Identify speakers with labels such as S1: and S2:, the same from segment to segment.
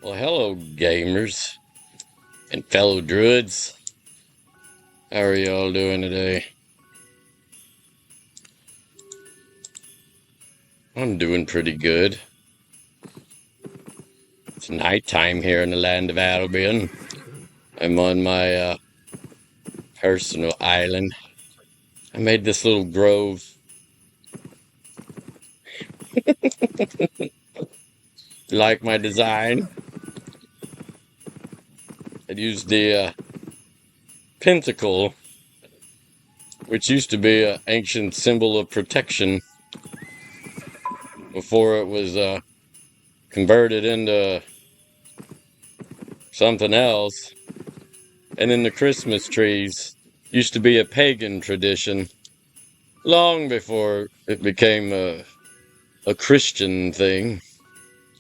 S1: Well, hello, gamers and fellow druids. How are y'all doing today? I'm doing pretty good. It's nighttime here in the land of Albion. I'm on my personal island. I made this little grove. Like my design? I used the pentacle, which used to be an ancient symbol of protection before it was converted into something else. And then the Christmas trees used to be a pagan tradition long before it became a Christian thing.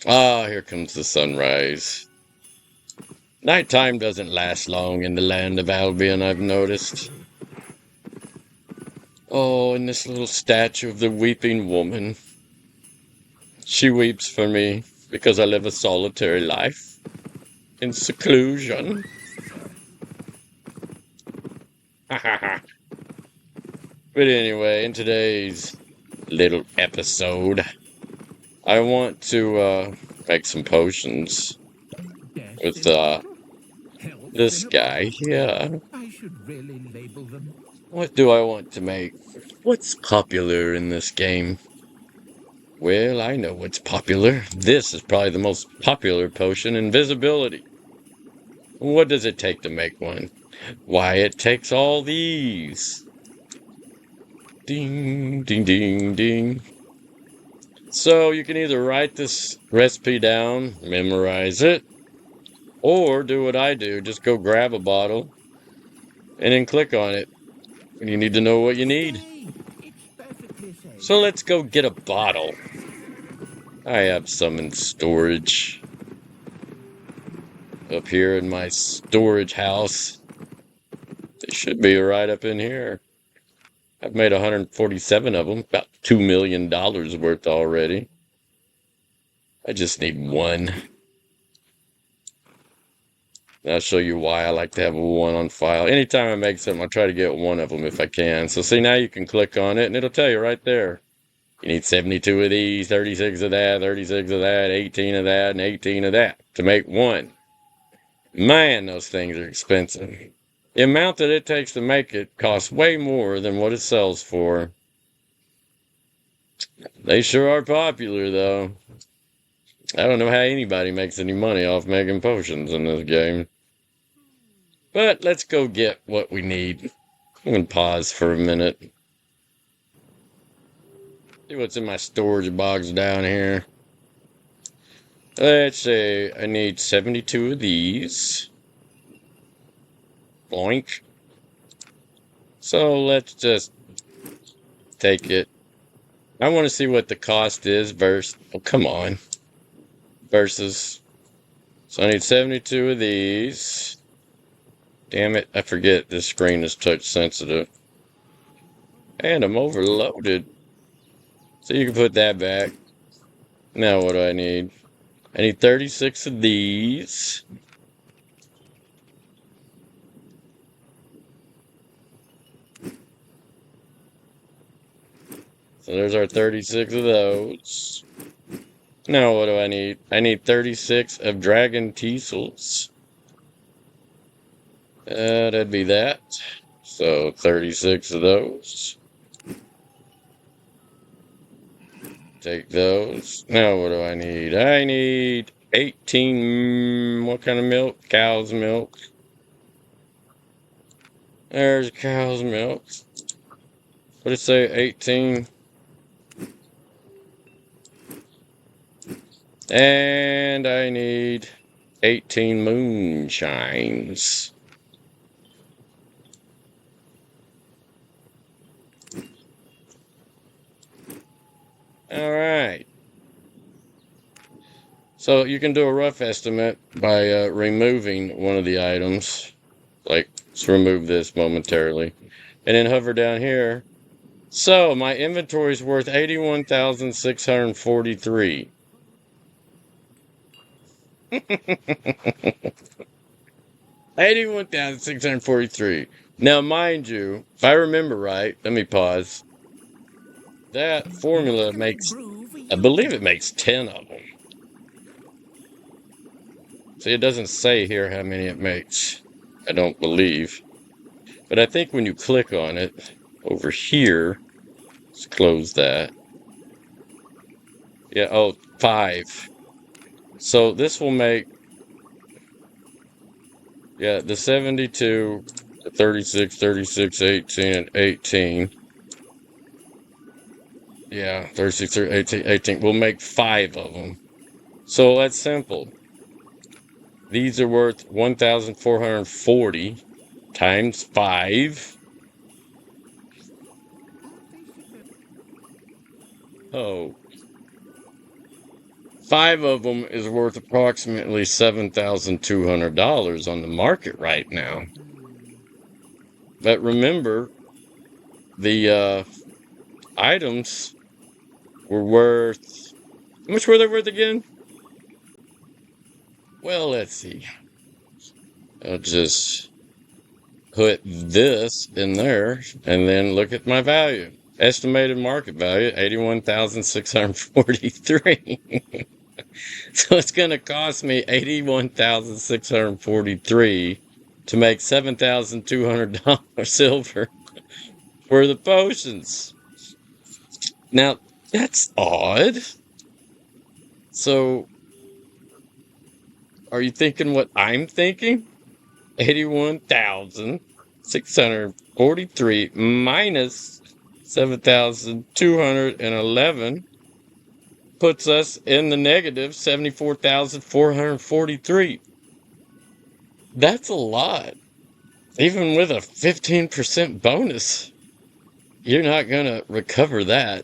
S1: Ah, here comes the sunrise. Nighttime doesn't last long in the land of Albion, I've noticed. Oh, and this little statue of the weeping woman. She weeps for me because I live a solitary life in seclusion. But anyway, in today's little episode, I want to make some potions with this guy here.
S2: I should really label them.
S1: What do I want to make? What's popular in this game? Well, I know what's popular. This is probably the most popular potion, Invisibility. What does it take to make one? Why, it takes all these. Ding, ding, ding, ding. So you can either write this recipe down, memorize it, or do what I do. Just go grab a bottle and then click on it. You need to know what you need.
S2: It's perfectly safe.
S1: So let's go get a bottle. I have some in storage up here in my storage house. They should be right up in here. I've made 147 of them, about $2 million worth already. I just need one. I'll show you why I like to have one on file. Anytime I make something, I'll try to get one of them if I can. So see, now you can click on it and it'll tell you right there. You need 72 of these, 36 of that, 36 of that, 18 of that, and 18 of that to make one. Man, those things are expensive. The amount that it takes to make it costs way more than what it sells for. They sure are popular, though. I don't know how anybody makes any money off making potions in this game. But let's go get what we need. I'm going to pause for a minute. See what's in my storage box down here. Let's say I need 72 of these. Boink. So let's just take it. I want to see what the cost is versus... Oh, come on. Versus... So I need 72 of these. Damn it, I forget this screen is touch sensitive. And I'm overloaded. So you can put that back. Now what do I need? I need 36 of these. So there's our 36 of those. Now what do I need? I need 36 of dragon teasels. That'd be that. So 36 of those. Take those. Now what do I need? I need 18... What kind of milk? Cow's milk. There's cow's milk. What did it say? 18. And I need 18 moonshines. All right. So you can do a rough estimate by removing one of the items. Like, let's remove this momentarily. And then hover down here. So my inventory is worth 81,643. $81,643. Now, mind you, if I remember right, let me pause. That formula
S2: What can I
S1: makes,
S2: brew for
S1: I
S2: you
S1: believe it
S2: today?
S1: makes 10 of them. See, it doesn't say here how many it makes. I don't believe. But I think when you click on it over here, let's close that. Yeah, oh, 5. So this will make, yeah, the 72, the 36, 36, 18, and 18. Yeah, 36, 18, 18. We'll make 5 of them. So that's simple. These are worth 1,440 times 5. Oh, 5 of them is worth approximately $7,200 on the market right now. But remember, the items were worth, how much were they worth again? Well, let's see. I'll just put this in there and then look at my value. Estimated market value, 81,643. So it's going to cost me 81,643 to make $7,200 silver for the potions. Now, that's odd. So, are you thinking what I'm thinking? 81,643 minus 7,211 puts us in the negative 74,443. That's a lot. Even with a 15% bonus, you're not going to recover that.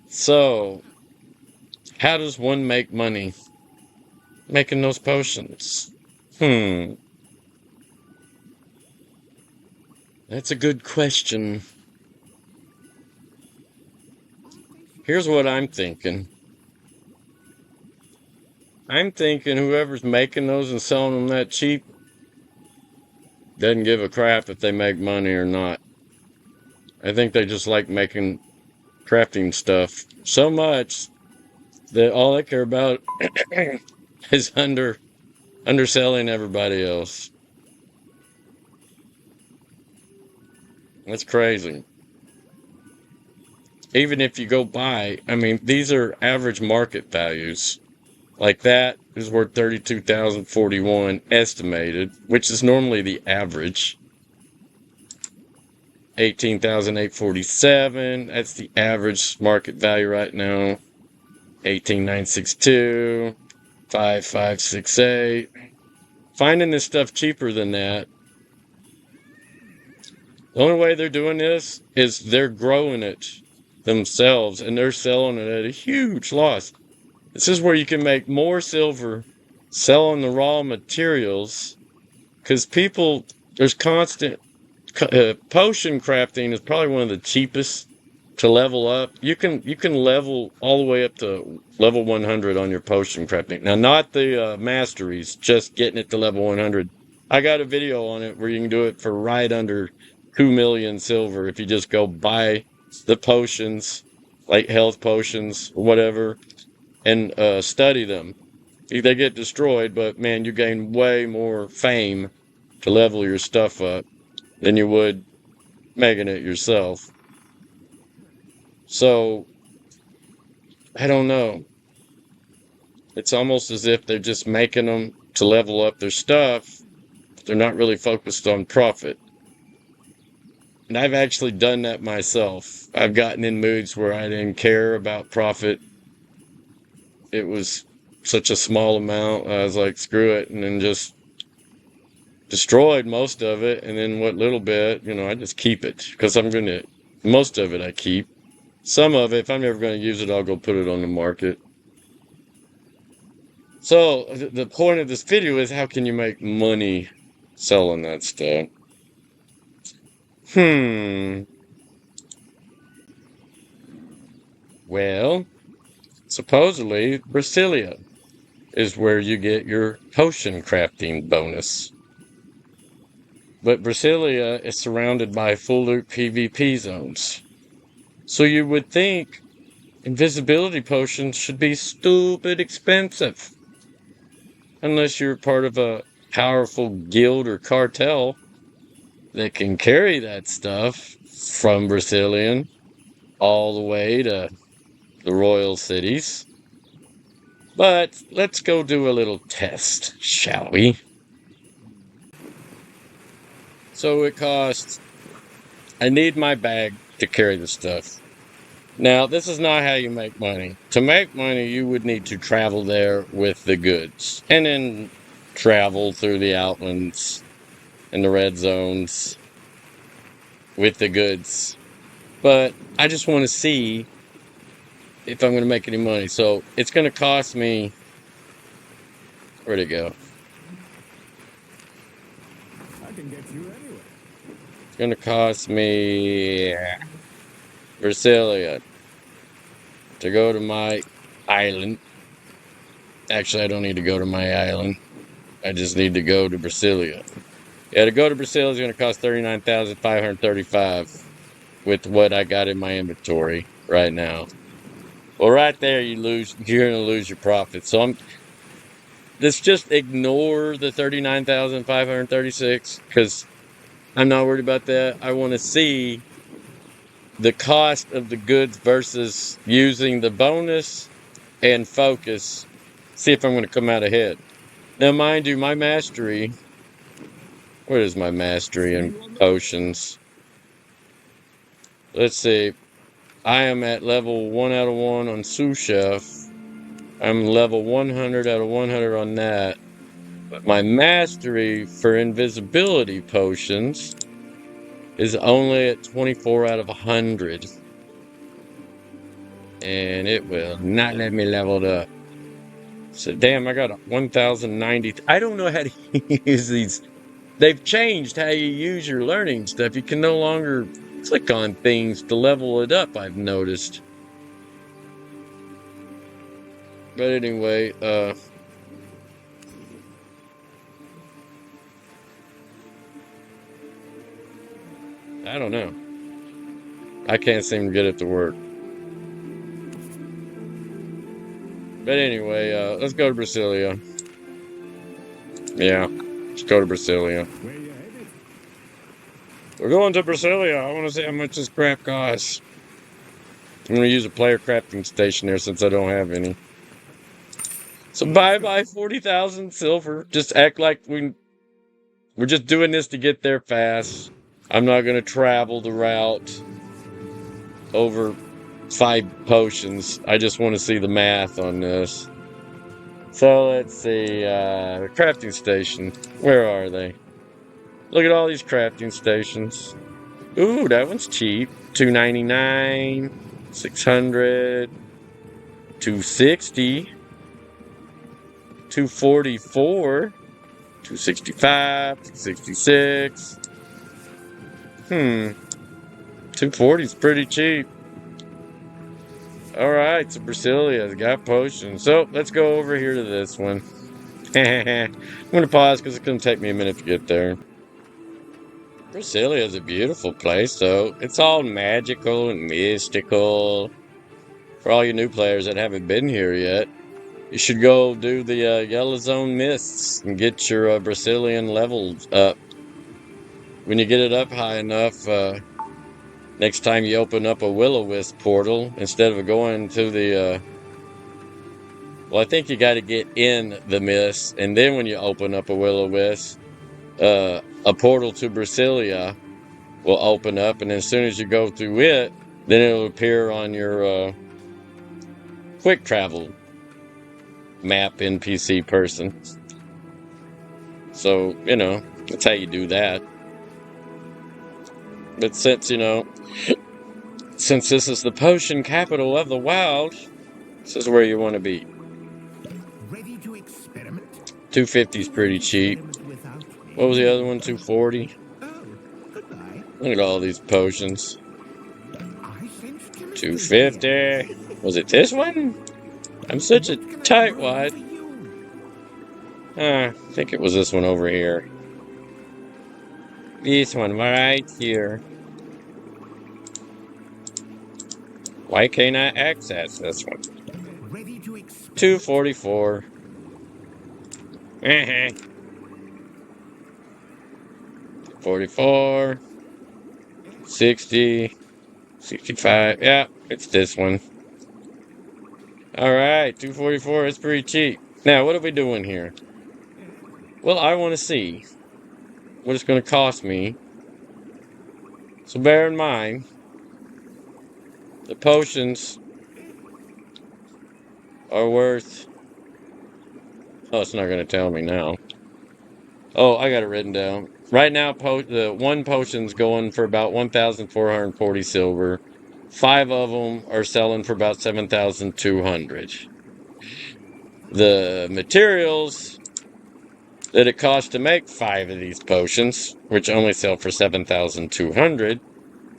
S1: So, how does one make money making those potions? That's a good question. Here's what I'm thinking. I'm thinking whoever's making those and selling them that cheap doesn't give a crap if they make money or not. I think they just like making crafting stuff so much that all they care about is underselling everybody else. That's crazy. Even if you go buy, I mean, these are average market values. Like that is worth 32,041 estimated, which is normally the average. 18,847, that's the average market value right now. 18,962, 5,568. Finding this stuff cheaper than that. The only way they're doing this is they're growing it themselves and they're selling it at a huge loss. This is where you can make more silver selling the raw materials because people, there's constant potion crafting is probably one of the cheapest to level up. You can level all the way up to level 100 on your potion crafting. Now, not the masteries, just getting it to level 100. I got a video on it where you can do it for right under 2 million silver if you just go buy the potions, like health potions or whatever, and study them. They get destroyed, but man, you gain way more fame to level your stuff up than you would making it yourself. So, I don't know. It's almost as if they're just making them to level up their stuff. They're not really focused on profit. And I've actually done that myself. I've gotten in moods where I didn't care about profit. It was such a small amount. I was like, screw it. And then just destroyed most of it. And then what little bit, I just keep it because most of it I keep. Some of it, if I'm ever going to use it, I'll go put it on the market. So the point of this video is how can you make money selling that stuff? Well, supposedly Brasilia is where you get your potion crafting bonus. But Brasilia is surrounded by full loot PvP zones. So you would think invisibility potions should be stupid expensive. Unless you're part of a powerful guild or cartel that can carry that stuff from Brazilian all the way to the royal cities. But let's go do a little test, shall we? So it costs, I need my bag to carry the stuff. Now, this is not how you make money. To make money, you would need to travel there with the goods and then travel through the outlands and the red zones with the goods. But I just want to see if I'm going to make any money. So it's going to cost me. Where'd it go?
S2: I can get you anywhere.
S1: It's going to cost me Brasilia to go to my island. Actually, I don't need to go to my island. I just need to go to Brasilia. Yeah, to go to Brasilia is going to cost $39,535 with what I got in my inventory right now. Well, right there, you're going to lose your profit. So let's just ignore the $39,536 because I'm not worried about that. I want to see the cost of the goods versus using the bonus and focus. See if I'm going to come out ahead. Now, mind you, my mastery. What is my mastery in potions? Let's see. I am at level 1 out of 1 on sous chef. I'm level 100 out of 100 on that. But my mastery for invisibility potions is only at 24 out of 100. And it will not let me level it up. So, damn, I got 1,090. I don't know how to use these. They've changed how you use your learning stuff. You can no longer click on things to level it up, I've noticed. But anyway, I don't know. I can't seem to get it to work. But anyway, let's go to Brasilia. Yeah, let's go to Brasilia.
S2: Where you headed?
S1: We're going to Brasilia. I want to see how much this crap costs. I'm going to use a player crafting station there since I don't have any. So bye 40,000 silver. Just act like we're just doing this to get there fast. I'm not going to travel the route over 5 potions. I just want to see the math on this. So let's see, crafting station. Where are they? Look at all these crafting stations. Ooh, that one's cheap. $299, $600, $260, $244, $265, $266. $240 is pretty cheap. Alright, so Brasilia's got potions. So, let's go over here to this one. I'm going to pause because it's going to take me a minute to get there. Brasilia is a beautiful place, though. It's all magical and mystical. For all you new players that haven't been here yet, you should go do the Yellow Zone Mists and get your Brazilian levels up. When you get it up high enough, next time you open up a Will-O-Wisp portal, instead of going to the... well, I think you got to get in the mist, and then when you open up a Will-O-Wisp, a portal to Brasilia will open up, and as soon as you go through it, then it'll appear on your quick travel map NPC person. So, that's how you do that. But since this is the potion capital of the wild, this is where you want to be.
S2: Ready to experiment?
S1: 250 is pretty cheap. What was the other one? 240.
S2: Oh, goodbye.
S1: Look at all these potions.
S2: I sense chemistry
S1: 250. Was it this one? I'm such a tightwad. I think it was this one over here. This one right here. Why can't I access this one?
S2: Ready to experiment?
S1: 244. 44. 60. 65. Yeah, it's this one. Alright, 244. It's pretty cheap. Now, what are we doing here? Well, I want to see what it's going to cost me. So bear in mind, the potions are worth... Oh, it's not going to tell me now. Oh, I got it written down. Right now, the one potion's going for about 1,440 silver. 5 of them are selling for about 7,200. The materials that it costs to make 5 of these potions, which only sell for 7,200,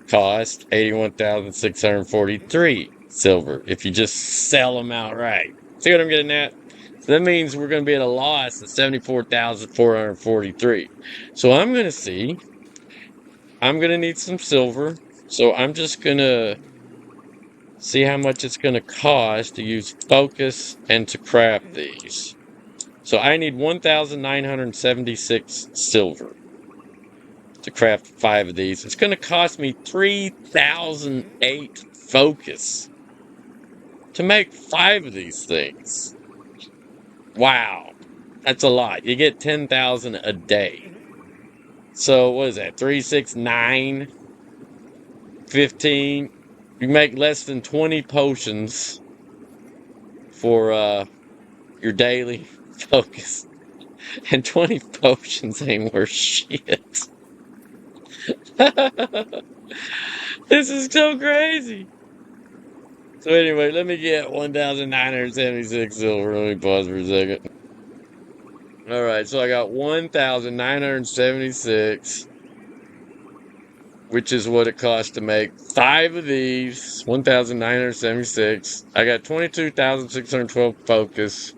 S1: cost 81,643 silver if you just sell them outright. See what I'm getting at? So that means we're going to be at a loss of 74,443. So I'm going to see. I'm going to need some silver. So I'm just going to see how much it's going to cost to use focus and to craft these. So I need 1,976 silver to craft 5 of these. It's going to cost me 3,008 focus to make 5 of these things. Wow. That's a lot. You get 10,000 a day. So what is that? 3, 6, 9, 15. You make less than 20 potions for your daily focus. And 20 potions ain't worth shit. This is so crazy. So anyway, let me get 1,976 silver. Let me pause for a second. Alright, so I got 1,976, which is what it costs to make 5 of these. 1,976. I got 22,612 focus.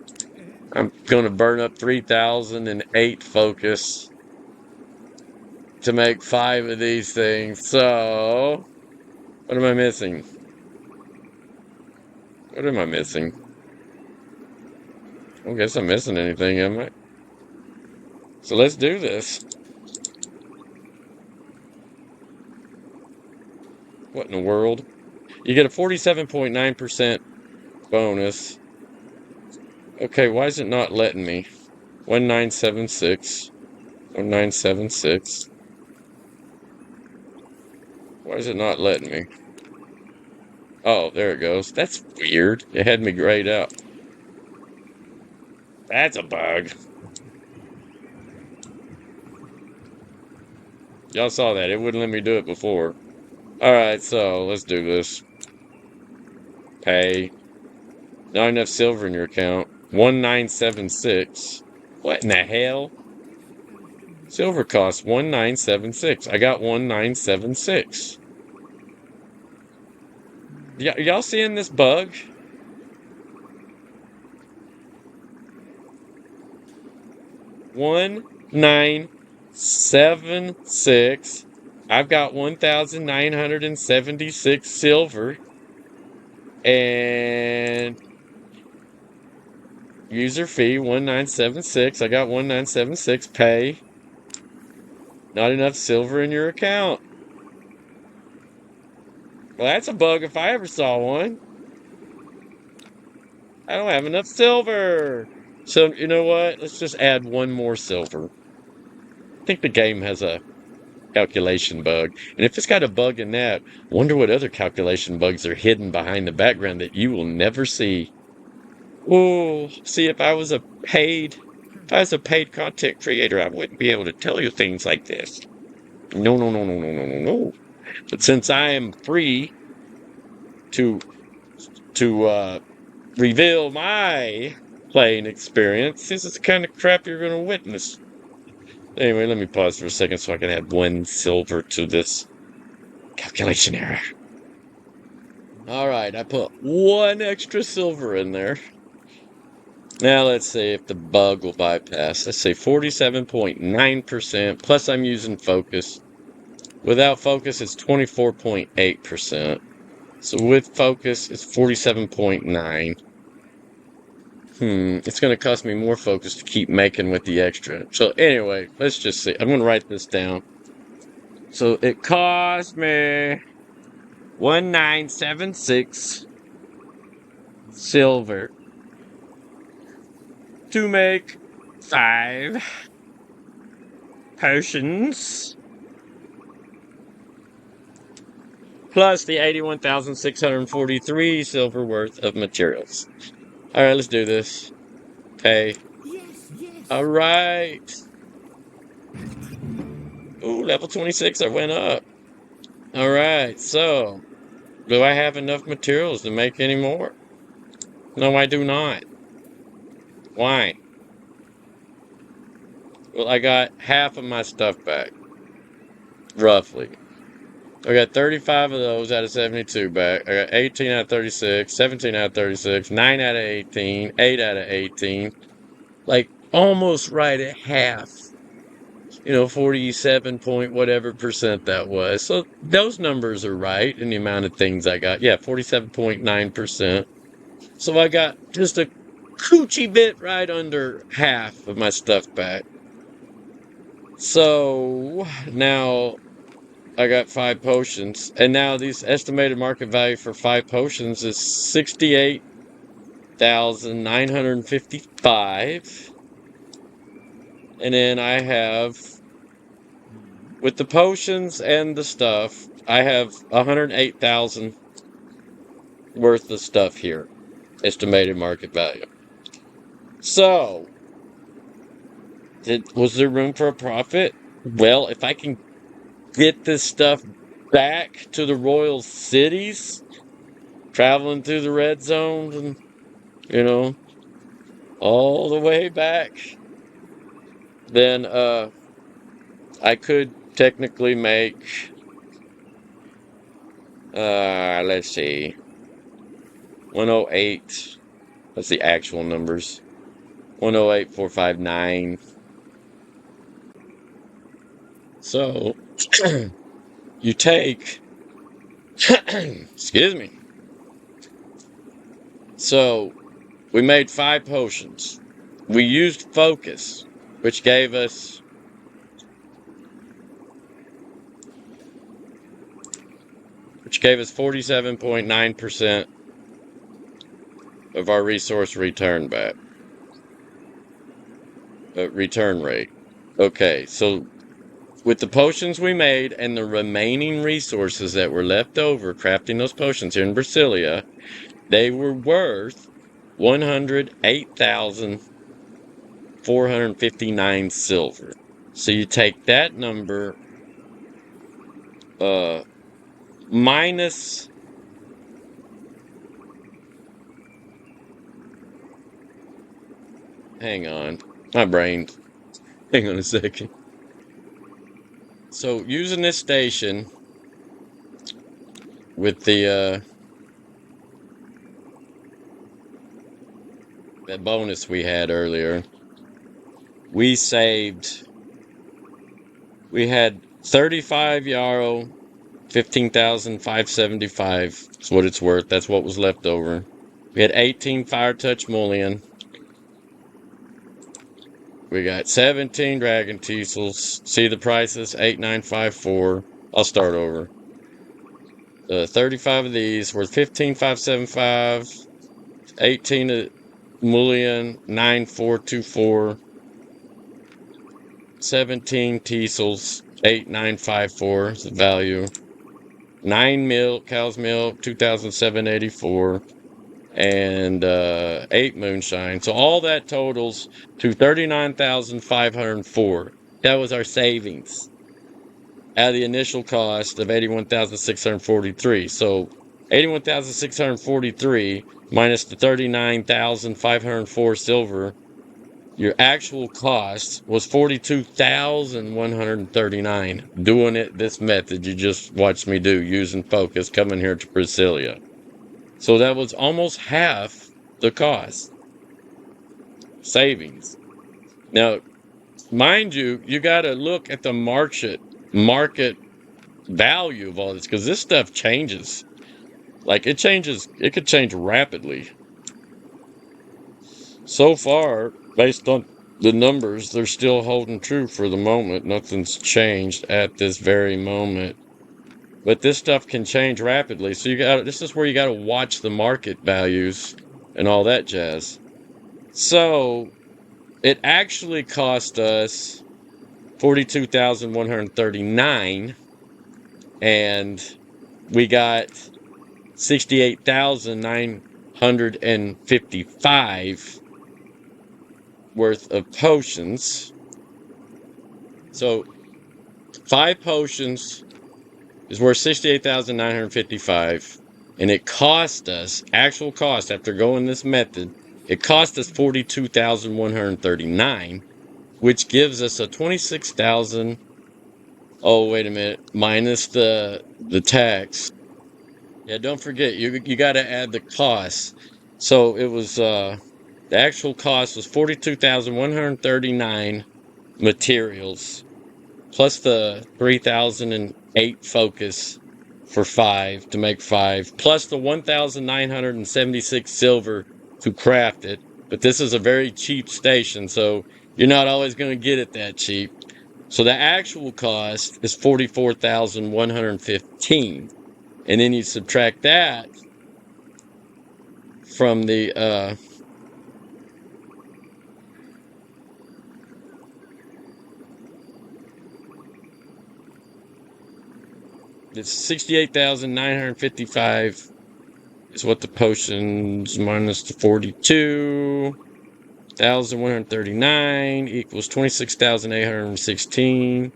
S1: I'm going to burn up 3,008 focus to make 5 of these things. So, what am I missing? What am I missing? I don't guess I'm missing anything, am I? So let's do this. What in the world? You get a 47.9% bonus. Okay, why is it not letting me? 1976. 1976. Why is it not letting me? Oh, there it goes. That's weird. It had me grayed out. That's a bug. Y'all saw that. It wouldn't let me do it before. Alright, so let's do this. Pay. Not enough silver in your account. 1976. What in the hell? Silver costs 1976. I got 1976. Y'all seeing this bug? $1,976. I've got 1,976 silver. And user fee 1976. I got 1976. Pay. Not enough silver in your account. Well, that's a bug if I ever saw one. I don't have enough silver. So, you know what? Let's just add one more silver. I think the game has a calculation bug. And if it's got a bug in that, wonder what other calculation bugs are hidden behind the background that you will never see. Oh, see, if I was a paid content creator, I wouldn't be able to tell you things like this. No, no, no, no, no, no, no, no. But since I am free to reveal my playing experience, this is the kind of crap you're going to witness. Anyway, let me pause for a second so I can add 1 silver to this calculation error. Alright, I put 1 extra silver in there. Now let's see if the bug will bypass. Let's say 47.9%, plus I'm using focus. Without focus, it's 24.8%. So with focus, it's 47.9. It's going to cost me more focus to keep making with the extra. So anyway, let's just see. I'm going to write this down. So it cost me 1976 silver to make 5 potions, plus the 81,643 silver worth of materials. All right, let's do this. Okay.
S2: Yes, yes.
S1: All right. Ooh, level 26, I went up. All right, so do I have enough materials to make any more? No, I do not. Why? Well, I got half of my stuff back, roughly. I got 35 of those out of 72 back. I got 18 out of 36, 17 out of 36, 9 out of 18, 8 out of 18. Like, almost right at half. 47 point whatever percent that was. So those numbers are right in the amount of things I got. Yeah, 47.9%. So I got just a coochie bit right under half of my stuff back. So now I got 5 potions, and now these estimated market value for 5 potions is 68,955. And then I have, with the potions and the stuff, I have 108,000 worth of stuff here, estimated market value. So, was there room for a profit? Well, if I can get this stuff back to the royal cities, traveling through the red zones and, all the way back, then I could technically make, let's see, 108. That's the actual numbers. 108,459. So, you take, excuse me. So, we made 5 potions. We used focus, which gave us 47.9% of our resource return back. Return rate. Okay, so with the potions we made and the remaining resources that were left over crafting those potions here in Brasilia, they were worth 108,459 silver. So you take that number minus, hang on, my brain, hang on a second. So using this station with the that bonus we had earlier, we had 35 yarrow, 15,575 is what it's worth. That's what was left over. We had 18 fire touch mullion. We got 17 dragon teasels. See the prices? 8,954. I'll start over. 35 of these were 15,575. 18 mullion, 9,424. 17 teasels, 8,954 is the value. 9 milk, cow's milk, 2,784. And 8 moonshine. So all that totals to 39,504. That was our savings out of the initial cost of 81,643. So 81,643 minus the 39,504 silver, your actual cost was 42,139. Doing it this method you just watched me do, using focus, coming here to Brasilia. So that was almost half the cost. savings. Now, mind you, you got to look at the market value of all this, because this stuff changes. Like, it changes, it could change rapidly. So far, based on the numbers, they're still holding true for the moment. Nothing's changed at this very moment. But this stuff can change rapidly. So this is where you got to watch the market values and all that jazz. So it actually cost us 42,139, and we got 68,955 worth of potions. So 5 potions is worth 68,955, and it cost us, actual cost after going this method, it cost us 42,139, which gives us a 26,000. Oh, wait a minute, minus the tax. Yeah, don't forget, you got to add the cost. So it was the actual cost was 42,139 materials, plus the 3,008 focus for 5 to make 5, plus the 1,976 silver to craft it. But this is a very cheap station, so you're not always going to get it that cheap. So the actual cost is 44,115. And then you subtract that from the it's 68,955 is what the potions minus the 42,139 equals 26,816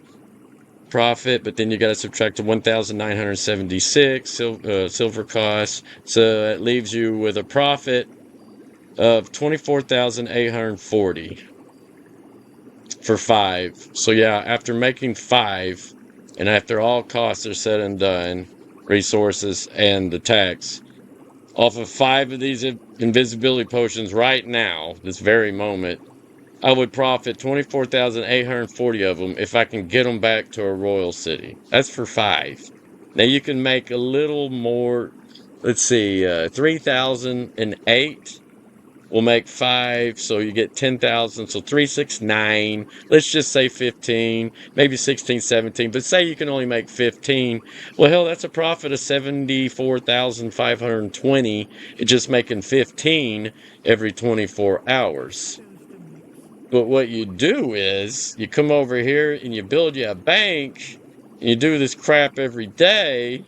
S1: profit, but then you got to subtract the 1,976 silver costs, so it leaves you with a profit of 24,840 for 5. So yeah, after making 5, and after all costs are said and done, resources and the tax, off of 5 of these invisibility potions right now, this very moment, I would profit 24,840 of them if I can get them back to a royal city. That's for 5. Now you can make a little more. Let's see, 3,008 will make 5, so you get 10,000. So 369. Let's just say 15, maybe 16, 17. But say you can only make 15. Well, hell, that's a profit of 74,520. It's just making 15 every 24 hours. But what you do is you come over here and you build you a bank, and you do this crap every day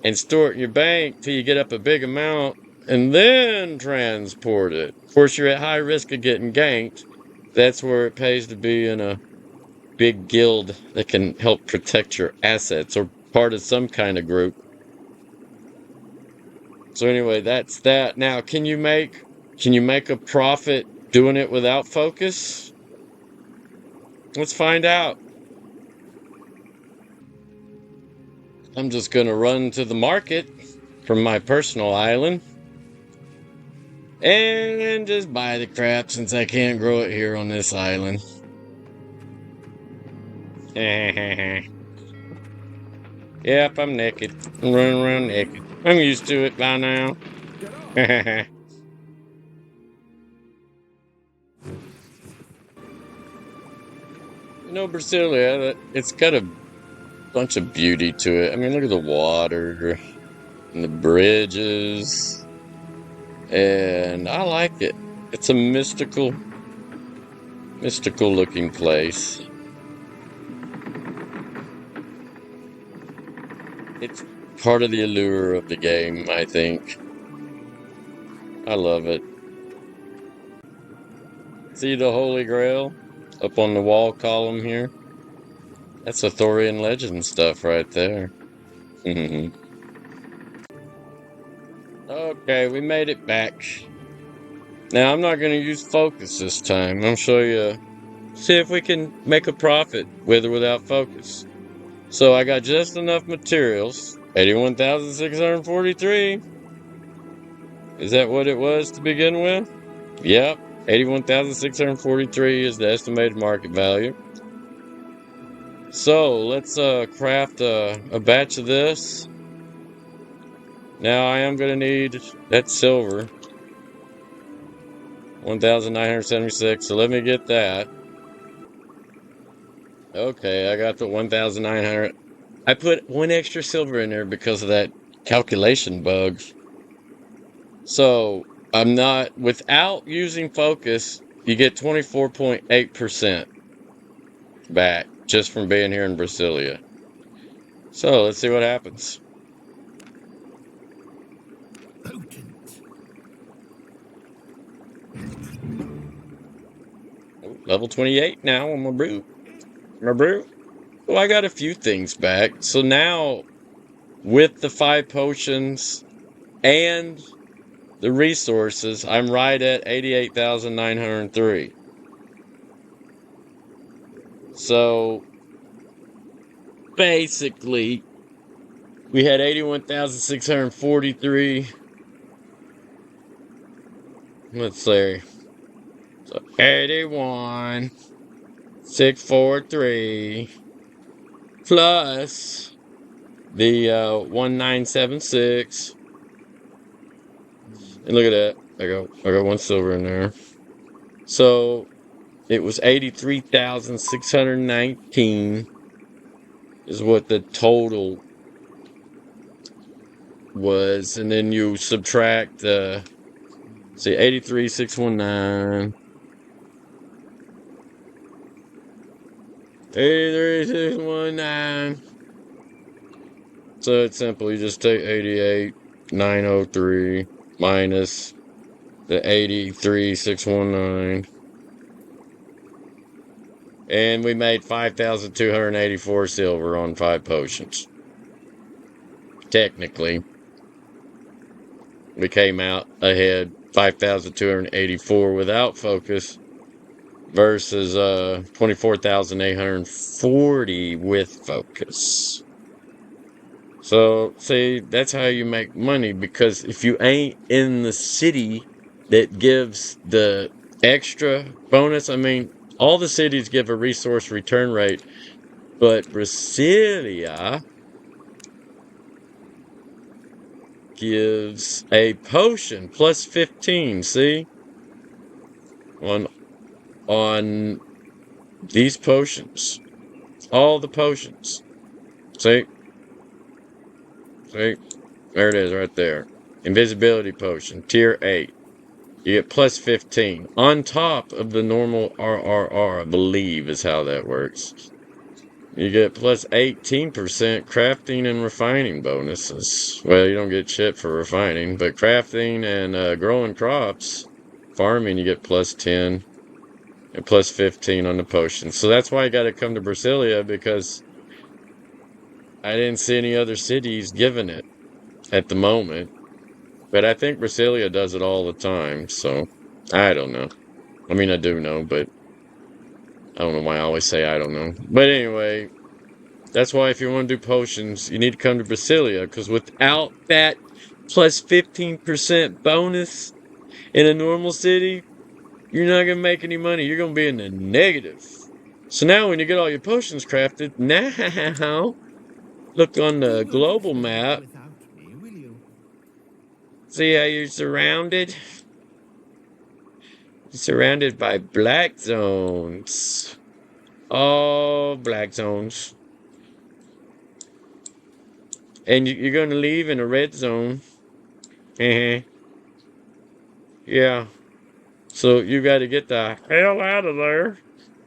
S1: and store it in your bank till you get up a big amount and then transport it. Of course, you're at high risk of getting ganked. That's where it pays to be in a big guild that can help protect your assets or part of some kind of group. So anyway, that's that. Now, can you make a profit doing it without focus? Let's find out. I'm just going to run to the market from my personal island and just buy the crap since I can't grow it here on this island. Yep, I'm naked. I'm running around naked. I'm used to it by now. Brasilia, it's got a bunch of beauty to it. I mean, look at the water and the bridges. And I like it. It's a mystical looking place. It's part of the allure of the game, I think. I love it. See the Holy Grail up on the wall column here? That's Arthurian legend stuff right there. Okay, we made it back. Now, I'm not going to use focus this time. I'll show you. See if we can make a profit with or without focus. So I got just enough materials. 81,643. Is that what it was to begin with? Yep. $81,643 is the estimated market value. So let's craft a batch of this. Now I am going to need that silver. 1,976. So let me get that. Okay, I got the 1,900. I put one extra silver in there because of that calculation bug. So I'm not, without using focus, you get 24.8% back just from being here in Brasilia. So let's see what happens.
S2: Potent.
S1: Level 28 now on my brew. Well, I got a few things back. So now, with the 5 potions and the resources, I'm right at 88,903. So basically, we had 81,643. Let's see. So 81,643 plus the 1976. And look at that. I got one silver in there. So it was 83,619 is what the total was. And then you subtract see, 83,619. 83,619. So it's simple. You just take 88,903 minus the 83,619. And we made 5,284 silver on 5 potions. Technically, we came out ahead 5,284 without focus versus 24,840 with focus. So, see, that's how you make money, because if you ain't in the city that gives the extra bonus, I mean, all the cities give a resource return rate, but Brasilia gives a potion plus 15, see? On these potions. All the potions. See? See? There it is right there. Invisibility Potion, Tier 8. You get plus 15. On top of the normal RRR, I believe is how that works. You get plus 18% crafting and refining bonuses. Well, you don't get shit for refining, but crafting and growing crops, farming, you get plus 10 and plus 15 on the potions. So that's why I got to come to Brasilia, because I didn't see any other cities giving it at the moment. But I think Brasilia does it all the time, so I don't know. I mean, I do know, but I don't know why I always say I don't know. But anyway, that's why if you want to do potions, you need to come to Brasilia, because without that plus 15% bonus in a normal city, you're not going to make any money. You're going to be in the negative. So now when you get all your potions crafted, now look on the global map. See how you're surrounded? You're surrounded by black zones. All black zones. And you're going to leave in a red zone. Yeah. So you got to get the hell out of there.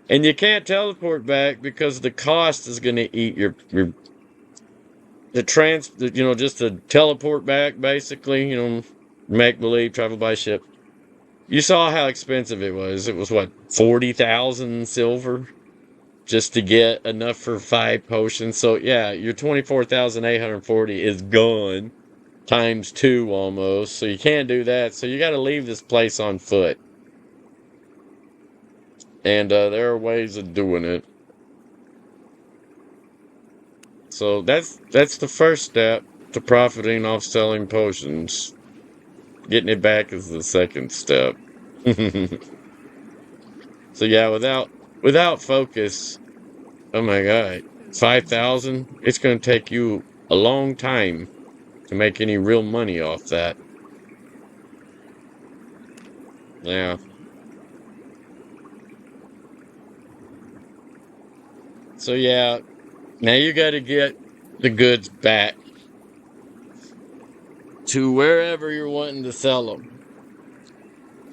S1: And you can't teleport back because the cost is going to eat your just to teleport back, basically, make believe, travel by ship. You saw how expensive it was. It was what, 40,000 silver just to get enough for 5 potions. So yeah, your 24,840 is gone times 2 almost. So you can't do that. So you got to leave this place on foot. And there are ways of doing it. So that's the first step to profiting off selling potions. Getting it back is the second step. So yeah, without focus, oh my God, 5,000, it's going to take you a long time to make any real money off that. Yeah. So yeah, now you got to get the goods back to wherever you're wanting to sell them.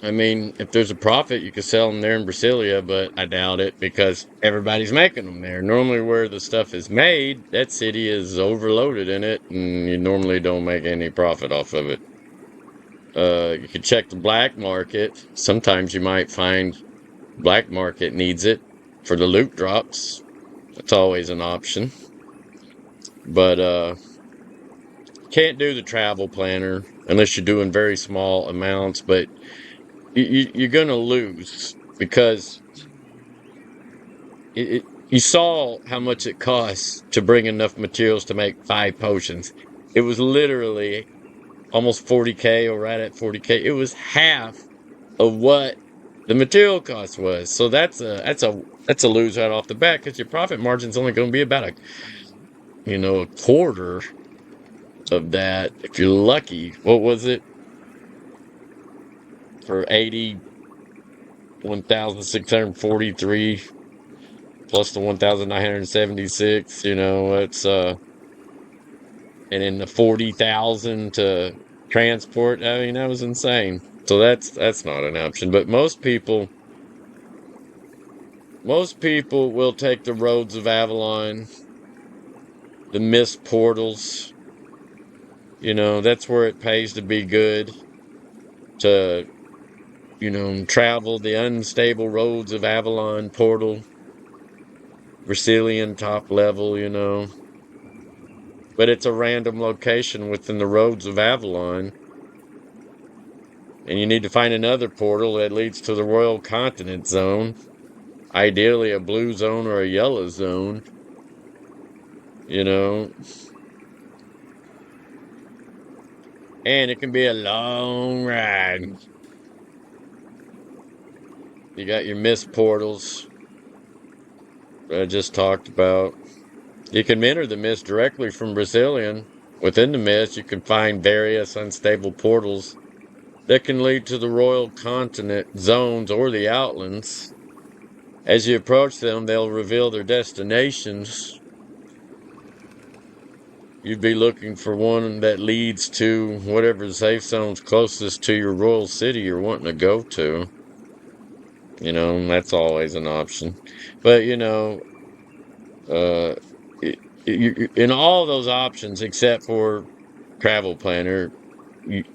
S1: I mean, if there's a profit, you could sell them there in Brasilia, but I doubt it because everybody's making them there. Normally, where the stuff is made, that city is overloaded in it, and you normally don't make any profit off of it. You could check the black market. Sometimes you might find black market needs it for the loot drops. That's always an option. But can't do the travel planner unless you're doing very small amounts. But you're going to lose because you saw how much it costs to bring enough materials to make 5 potions. It was literally almost 40K or right at 40K. It was half of what the material cost was. So that's a lose right off the bat because your profit margin's only going to be about a quarter of that if you're lucky. What was it for 81,643 plus the 1,976? It's and in the 40,000 to transport. I mean, that was insane. So that's not an option. But most people will take the roads of Avalon, the mist portals. That's where it pays to be good, to, travel the unstable roads of Avalon portal, Brazilian top level. But it's a random location within the roads of Avalon. And you need to find another portal that leads to the Royal Continent zone. Ideally a blue zone or a yellow zone. And it can be a long ride. You got your mist portals that I just talked about. You can enter the mist directly from Brazilian. Within the mist, you can find various unstable portals that can lead to the Royal Continent zones or the Outlands. As you approach them, they'll reveal their destinations. You'd be looking for one that leads to whatever safe zone's closest to your royal city you're wanting to go to. That's always an option. But, uh, in all those options except for travel planner,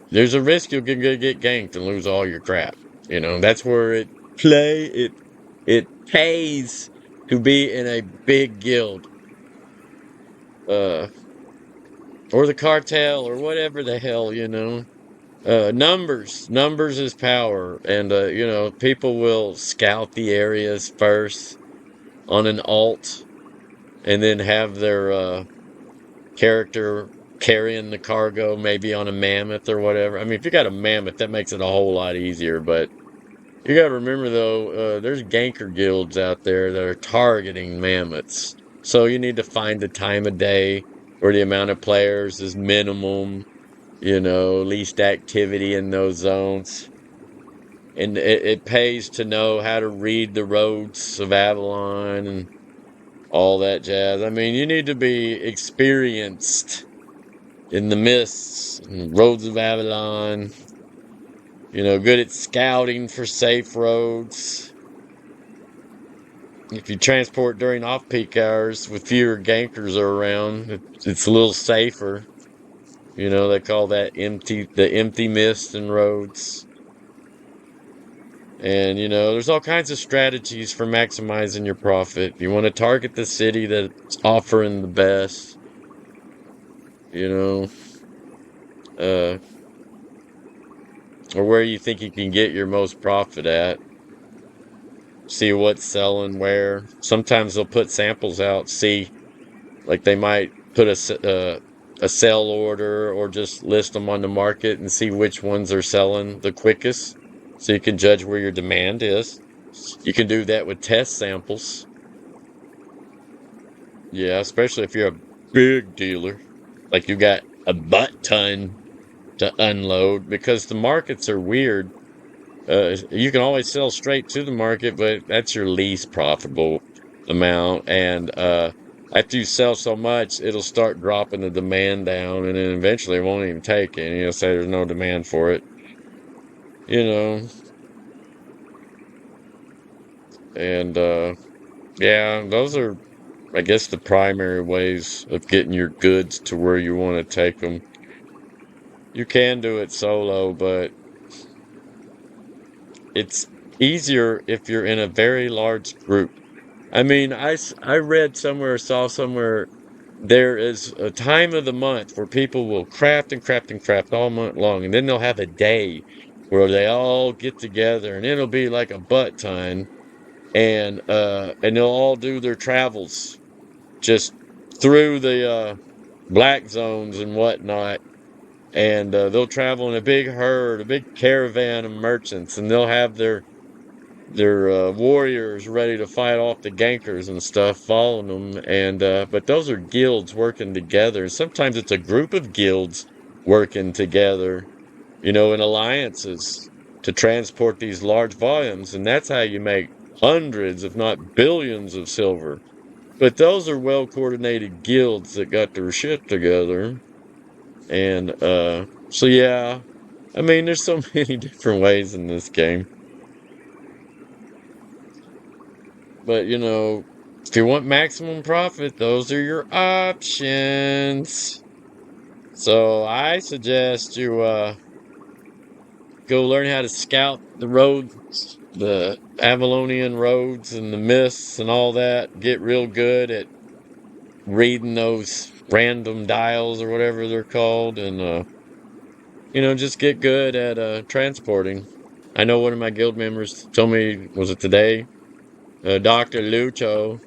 S1: there's a risk you'll get ganked and lose all your crap. That's where it pays to be in a big guild. Or the cartel or whatever the hell. Numbers is power. And, people will scout the areas first on an alt and then have their character carrying the cargo, maybe on a mammoth or whatever. I mean, if you got a mammoth, that makes it a whole lot easier. But you got to remember, though, there's ganker guilds out there that are targeting mammoths. So you need to find the time of day where the amount of players is minimum, least activity in those zones. And it pays to know how to read the roads of Avalon and all that jazz. I mean, you need to be experienced in the mists and roads of Avalon. Good at scouting for safe roads. If you transport during off-peak hours with fewer gankers around, it's a little safer. They call that the empty mist and roads. And, there's all kinds of strategies for maximizing your profit. You want to target the city that's offering the best. Or where you think you can get your most profit at. See what's selling where. Sometimes they'll put samples out, see, like they might put a sell order or just list them on the market and see which ones are selling the quickest, so you can judge where your demand is. You can do that with test samples. Yeah, especially if you're a big dealer. Like you got a butt ton to unload because the markets are weird. You can always sell straight to the market, but that's your least profitable amount. And after you sell so much, it'll start dropping the demand down, and then eventually it won't even take it. And you'll say there's no demand for it, you know. And yeah, those are, I guess, the primary ways of getting your goods to where you want to take them. You can do it solo, but it's easier if you're in a very large group. I mean, I read somewhere, saw somewhere, there is a time of the month where people will craft and craft and craft all month long, and then they'll have a day where they all get together, and it'll be like a butt ton, and they'll all do their travels just through the black zones and whatnot, and they'll travel in a big herd, a big caravan of merchants, and they'll have their warriors ready to fight off the gankers and stuff following them. And but those are guilds working together. Sometimes it's a group of guilds working together, in alliances to transport these large volumes, and that's how you make hundreds if not billions of silver. But those are well coordinated guilds that got their shit together. And so yeah, I mean there's so many different ways in this game. But if you want maximum profit, those are your options. So I suggest you go learn how to scout the roads, the Avalonian roads and the myths and all that. Get real good at reading those random dials or whatever they're called, and just get good at transporting. I know one of my guild members told me, was it today? Dr. Lucho.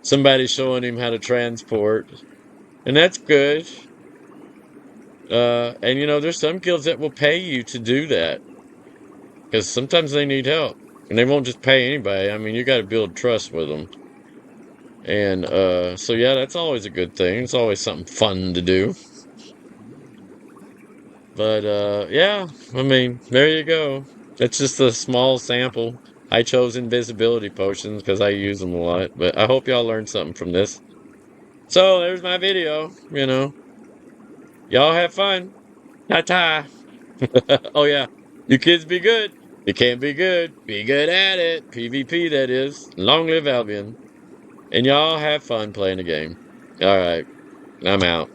S1: Somebody showing him how to transport, and that's good. And there's some guilds that will pay you to do that because sometimes they need help, and they won't just pay anybody. I mean, you got to build trust with them, and so yeah, that's always a good thing. It's always something fun to do. But yeah, I mean, there you go. That's just a small sample. I chose invisibility potions because I use them a lot, but I hope y'all learned something from this. So there's my video. Y'all have fun. Ta-ta. Oh, yeah. You kids be good. You can't be good. Be good at it. PvP, that is. Long live Albion. And y'all have fun playing the game. All right. I'm out.